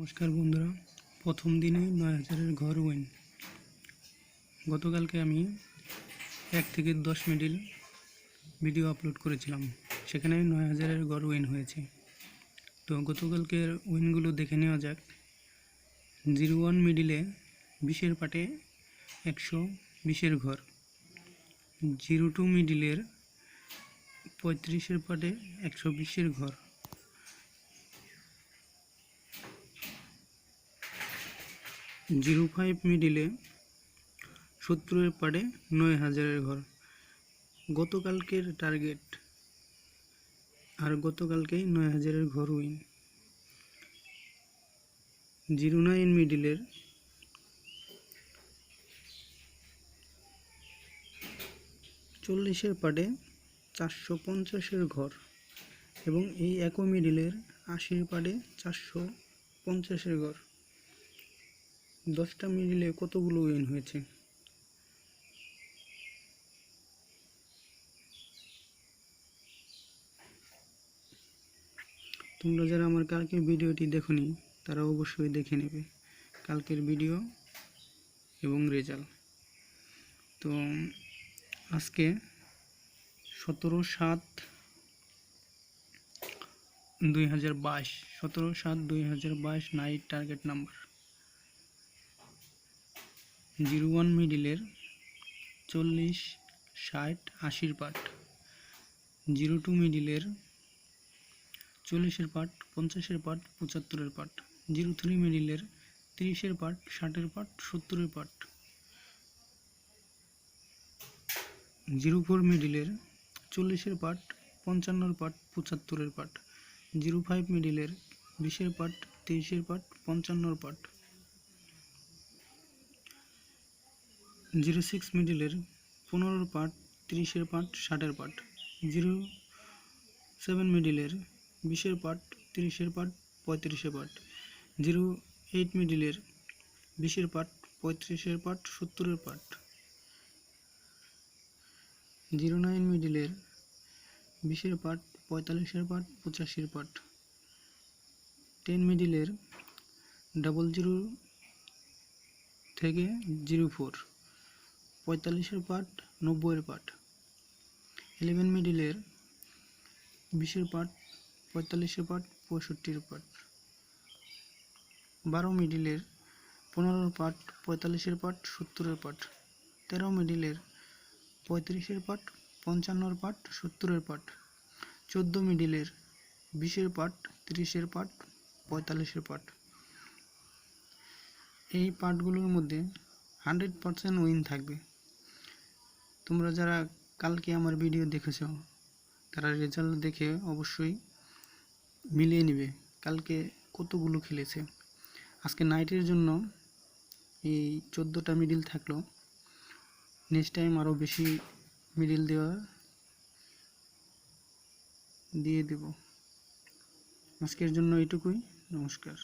নমস্কার বন্ধুরা, প্রথম দিনেই ৯,০০০-এর ঘর উইন। গতকালকে আমি ১ থেকে ১০ মিনিট ভিডিও আপলোড করেছিলাম, সেখানে ৯,০০০-এর ঘর উইন হয়েছে। তো গতকালকের উইনগুলো দেখে নেওয়া যাক। 01 মিডিলে 20-এর পাটে 120-এর ঘর, 02 মিডিলের 35-এর পাটে 120-এর ঘর, 05 মিডিলে 70-এর পাটে ৯,০০০-এর ঘর। গতকালকের টার্গেট আর গতকালকেই ৯,০০০-এর ঘর উইন। 09 মিডিলের 40-এর পাটে 450-এর ঘর এবং এই একই মিডিলের 80-এর পাটে 450-এর ঘর। 10টা মিডিলে কতগুলো উইন হয়েছে? তোমরা যারা আমার কালকের ভিডিওটি দেখোনি তারা অবশ্যই দেখে নেবে কালকের ভিডিও এবং রেজাল্ট। তো আজকে 17/7/2022 17/7/2022 নাইট টার্গেট নাম্বার। 01 মিডিলের 40, 60, 80-এর পাট, 02 মিডিলের 40-এর পাট, 50-এর পাট, 75-এর পাট, 03 মিডিলের 30-এর পাট, 60-এর পাট, 70-এর পাট, 04 মিডিলের 40-এর পাট, 55-এর পাট, 75-এর পাট, 05 মিডিলের 20-এর পাট, 23-এর পাট, 55-এর পাট, 06 মিডিলের 15-এর পাট, 30-এর পাট, 60-এর পাট, 07 মিডিলের 20-এর পাট, 30-এর পাট, 35-এর পাট, 08 মিডিলের 20-এর পাট, 35-এর পাট, 70-এর পাট, 09 মিডিলের 20-এর পাট, 45-এর পাট, 85-এর পাট, 10 মিডিলের 00 থেকে 04, 45-এর পাট, 90-এর পাট, 11 মিডিলের 20-এর পাট, 45-এর পাট, 65-এর পাট, 12 মিডিলের 15-এর পাট, 45-এর পাট, 70-এর পাট, 13 মিডিলের 35-এর পাট, 55-এর পাট, 70-এর পাট, 14 মিডিলের 20-এর পাট, 30-এর পাট, 45-এর পাট। এই পাটগুলোর মধ্যে 100% উইন থাকবে। তোমরা যারা কালকে আমার ভিডিও দেখেছো তারা রেজাল্ট দেখে অবশ্যই মিলিয়ে নেবে কালকে কতগুলো খেলেছে। আজকে নাইটের জন্য এই 14টা মিডিল থাকলো, নেক্সট টাইম আরও বেশি মিডিল দিয়ে দেব। আজকের জন্য এইটুকুই। নমস্কার।